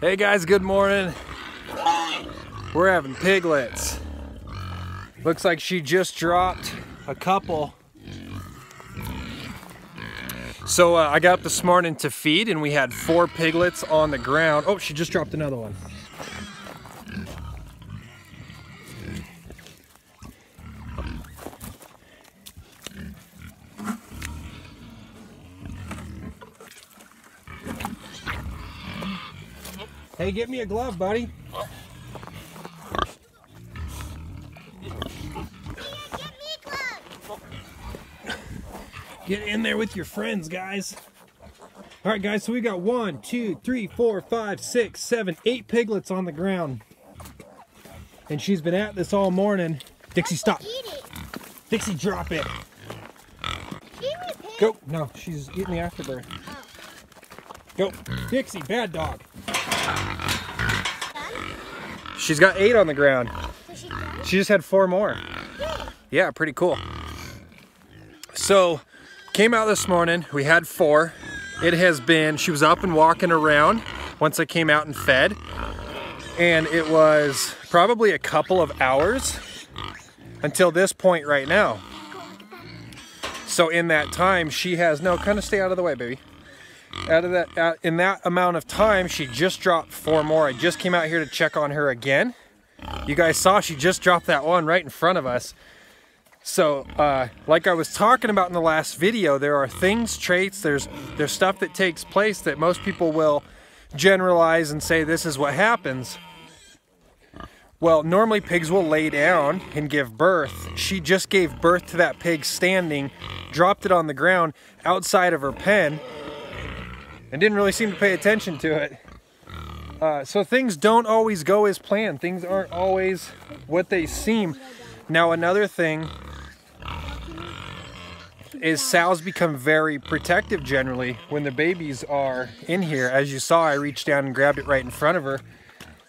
Hey guys, good morning. We're having piglets. Looks like she just dropped a couple. So I got up this morning to feed and we had 4 piglets on the ground. Oh, she just dropped another one. Hey, get me a glove, buddy. Get in there with your friends, guys. All right, guys, so we got 1, 2, 3, 4, 5, 6, 7, 8 piglets on the ground. And she's been at this all morning. Dixie, stop. Dixie, drop it. Go. No, she's eating the afterbirth. Go. Dixie, bad dog. She's got 8 on the ground. She just had 4 more. Yeah, pretty cool. So, came out this morning, we had 4. It has been, she was up and walking around once I came out and fed. And it was probably a couple of hours until this point right now. So in that time, she has, no, kind of stay out of the way, baby. In that amount of time, she just dropped 4 more. I just came out here to check on her again. You guys saw she just dropped that one right in front of us. So, like I was talking about in the last video, there are things, traits, there's stuff that takes place that most people will generalize and say this is what happens. Well, normally pigs will lay down and give birth. She just gave birth to that pig standing, dropped it on the ground outside of her pen, and didn't really seem to pay attention to it. So things don't always go as planned. Things aren't always what they seem. Now another thing is sows become very protective generally when the babies are in here. As you saw, I reached down and grabbed it right in front of her.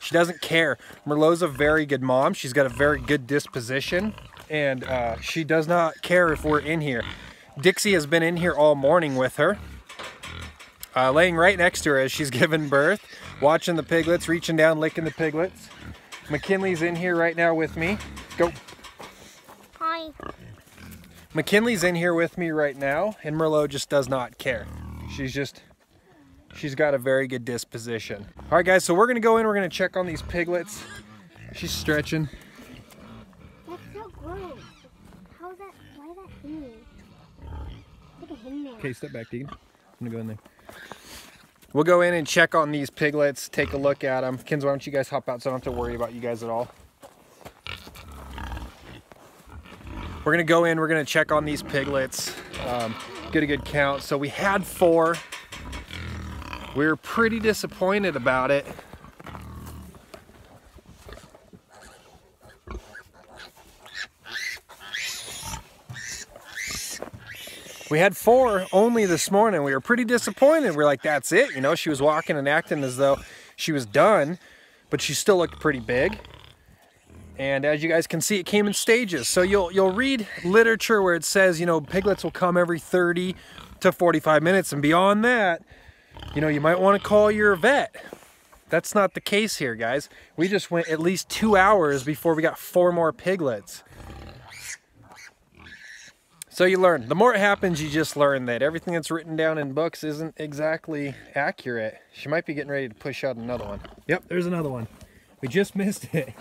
She doesn't care. Merlot's a very good mom. She's got a very good disposition, and she does not care if we're in here. Dixie has been in here all morning with her. Laying right next to her as she's giving birth, watching the piglets, reaching down, licking the piglets. McKinley's in here right now with me. Go. Hi. McKinley's in here with me right now, and Merlot just does not care. She's got a very good disposition. All right, guys, so we're gonna go in, we're gonna check on these piglets. She's stretching. That's so gross. How's that, why is that hanging? Look at him there. Okay, step back, Deegan. I'm gonna go in there. We'll go in and check on these piglets, take a look at them. Kins, why don't you guys hop out so I don't have to worry about you guys at all. We're gonna go in, we're gonna check on these piglets, get a good count. So we had 4. We were pretty disappointed about it. We had 4 only this morning. We were pretty disappointed. We're like, that's it. You know, she was walking and acting as though she was done, but she still looked pretty big. And as you guys can see, it came in stages. So you'll read literature where it says, you know, piglets will come every 30 to 45 minutes. And beyond that, you know, you might want to call your vet. That's not the case here, guys. We just went at least 2 hours before we got 4 more piglets. So you learn. The more it happens, you just learn that everything that's written down in books isn't exactly accurate. She might be getting ready to push out another one. Yep, there's another one. We just missed it.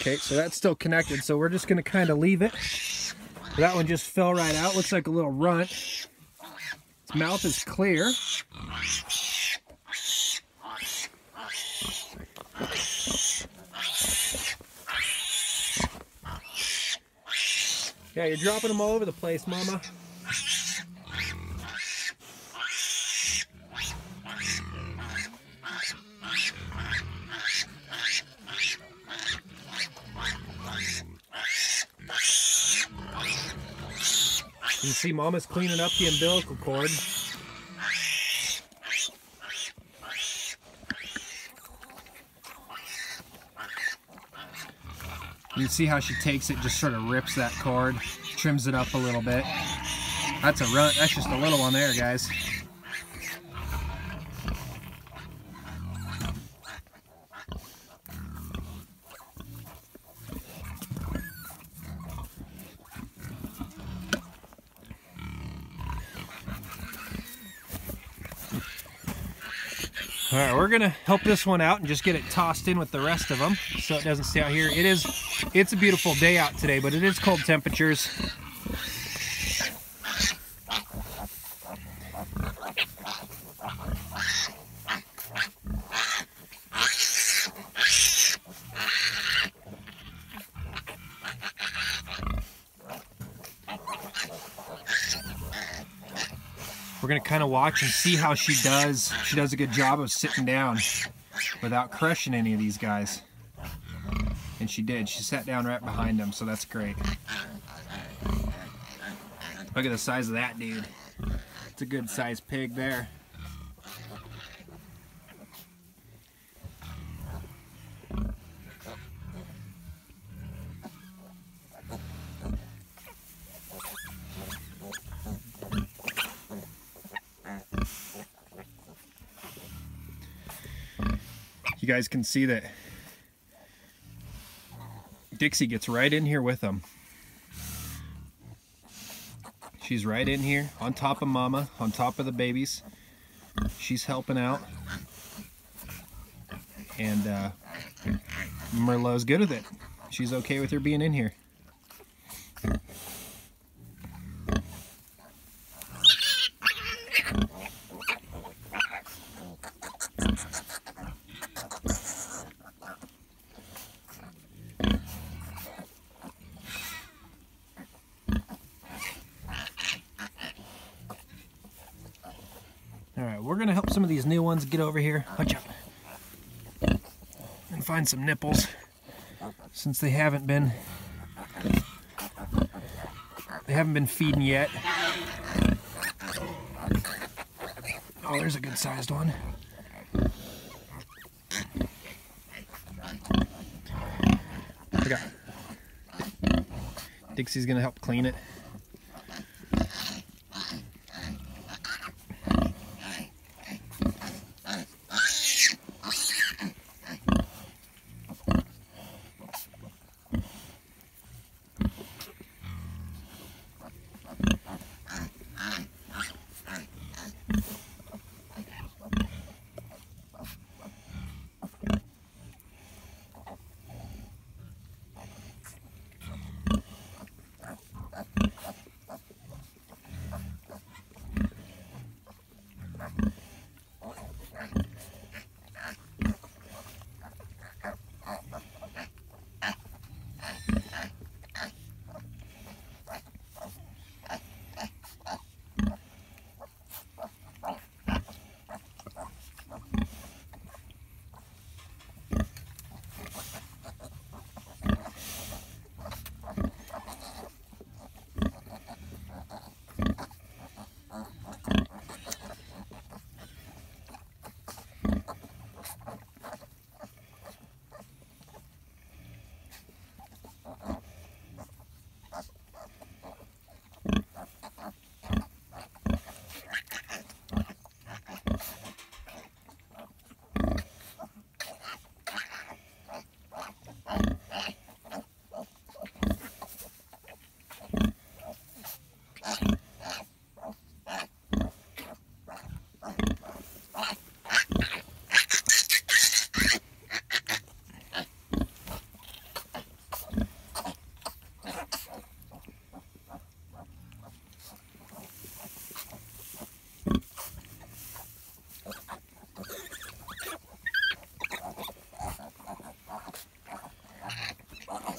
Okay, so that's still connected, so we're just going to kind of leave it. That one just fell right out. Looks like a little runt. Its mouth is clear. Yeah, you're dropping them all over the place, Mama. You see Mama's cleaning up the umbilical cord. You can see how she takes it, just sort of rips that cord, trims it up a little bit. That's a run. That's just a little one there, guys. All right, we're gonna help this one out and just get it tossed in with the rest of them so it doesn't stay out here. It's a beautiful day out today, but it is cold temperatures. We're gonna kind of watch and see how she does. She does a good job of sitting down without crushing any of these guys. And she did. She sat down right behind them, so that's great. Look at the size of that dude. It's a good sized pig there. You guys can see that Dixie gets right in here with them. She's right in here on top of Mama, on top of the babies. She's helping out. And Merlot's good with it. She's okay with her being in here. Alright, we're going to help some of these new ones get over here. Watch out. And find some nipples. Since they haven't been feeding yet. Oh, there's a good sized one. Look out. Dixie's going to help clean it.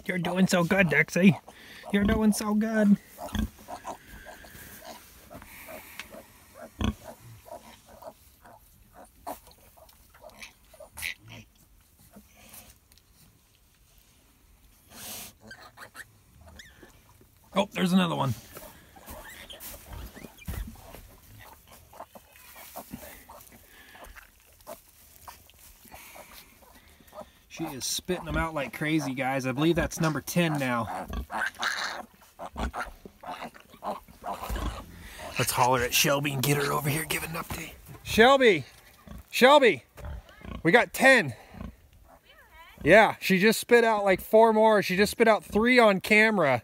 You're doing so good, Dixie. You're doing so good. Oh, there's another one. She is spitting them out like crazy, guys. I believe that's number 10 now. Let's holler at Shelby and get her over here, give an update. Shelby! Shelby! We got 10. Yeah, she just spit out like 4 more. She just spit out 3 on camera.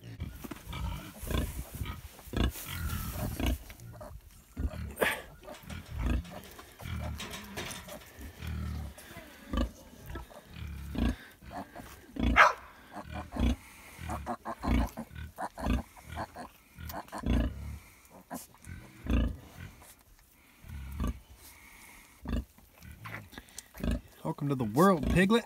Welcome to the world, Piglet.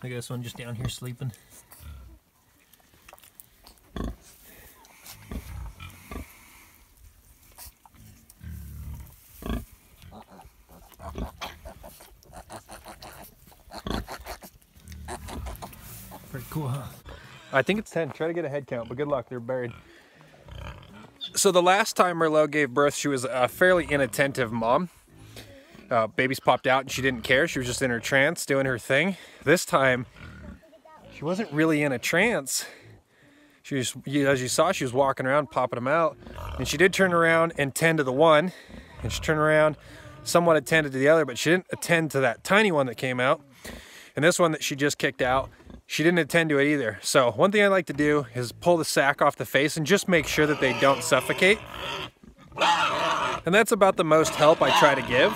Look at this one just down here sleeping. Pretty cool, huh? I think it's 10. Try to get a head count, but good luck. They're buried. So the last time Merlot gave birth, she was a fairly inattentive mom. Babies popped out and she didn't care. She was just in her trance doing her thing. This time, she wasn't really in a trance. She was, as you saw, she was walking around, popping them out. And she did turn around and tend to the one. And she turned around, somewhat attended to the other, but she didn't attend to that tiny one that came out. And this one that she just kicked out, she didn't attend to it either. So one thing I like to do is pull the sack off the face and just make sure that they don't suffocate. And that's about the most help I try to give.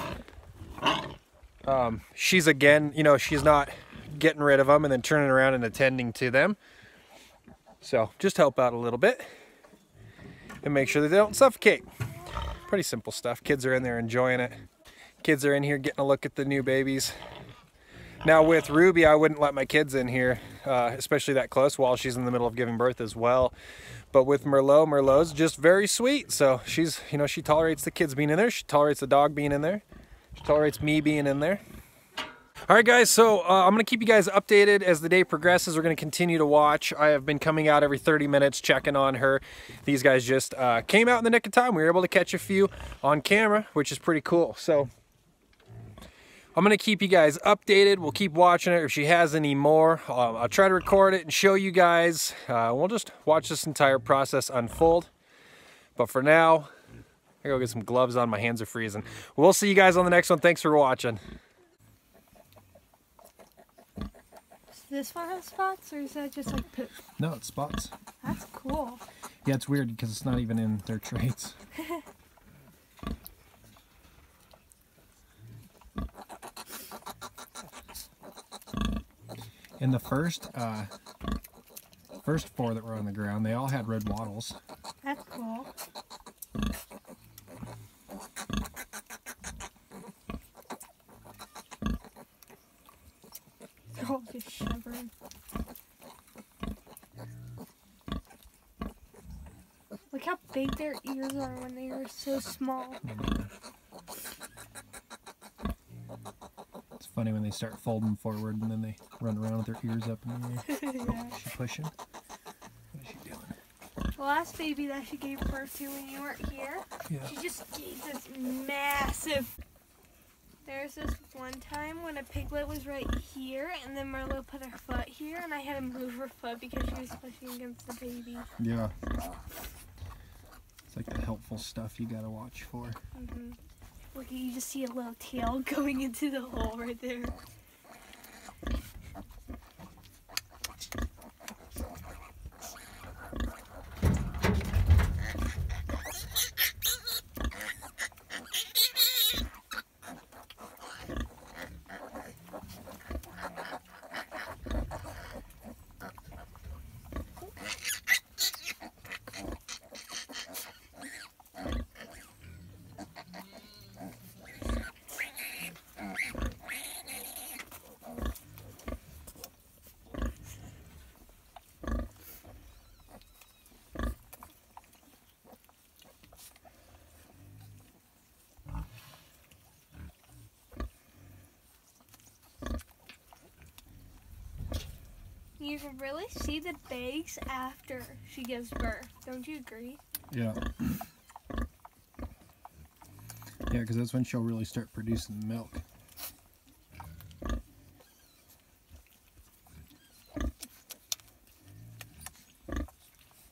She's again, you know, she's not getting rid of them and then turning around and attending to them. So just help out a little bit and make sure that they don't suffocate. Pretty simple stuff. Kids are in there enjoying it. Kids are in here getting a look at the new babies. Now with Ruby, I wouldn't let my kids in here, especially that close while she's in the middle of giving birth as well. But with Merlot, Merlot's just very sweet. So she's, you know, she tolerates the kids being in there. She tolerates the dog being in there. She tolerates me being in there. All right, guys, so I'm going to keep you guys updated as the day progresses. We're going to continue to watch. I have been coming out every 30 minutes checking on her. These guys just came out in the nick of time. We were able to catch a few on camera, which is pretty cool. So I'm going to keep you guys updated. We'll keep watching it. If she has any more, I'll try to record it and show you guys. We'll just watch this entire process unfold. But for now, I gotta go get some gloves on. My hands are freezing. We'll see you guys on the next one. Thanks for watching. Does this one have spots, or is that just like poop? No, it's spots. That's cool. Yeah, it's weird because it's not even in their traits. In the first 4 that were on the ground, they all had red wattles. That's cool. They're all just shivering. Look how big their ears are when they are so small. It's funny when they start folding forward and then they run around with their ears up in the air. Yeah. Is she pushing? What is she doing? The last baby that she gave birth to when you weren't here, Yeah. she just gave this massive. There's this one time when a piglet was right here, and then Merlot put her foot here, and I had to move her foot because she was pushing against the baby. Yeah. It's like the helpful stuff you gotta watch for. Mm-hmm. Look, you just see a little tail going into the hole right there. You can really see the bags after she gives birth. Don't you agree? Yeah. Yeah, because that's when she'll really start producing milk.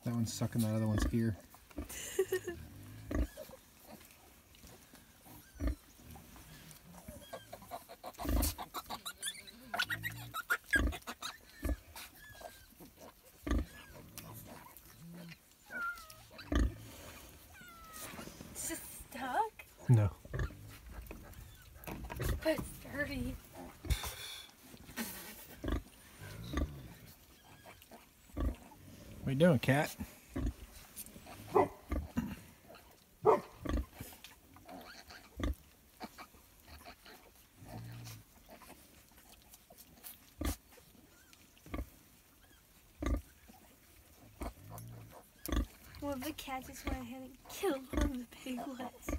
That one's sucking that other one's ear. Is it stuck? No. But it's dirty. What you doing, cat? Well, the cat just went ahead and killed one of the piglets.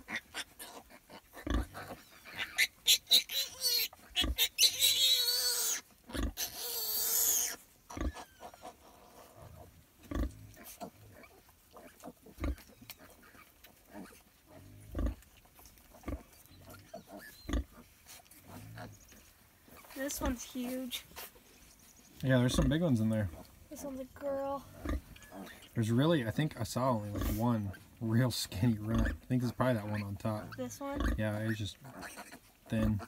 This one's huge. Yeah, there's some big ones in there. This one's a girl. There's really, I think I saw only like one real skinny runt. I think this is probably that one on top. This one? Yeah, it's just thin.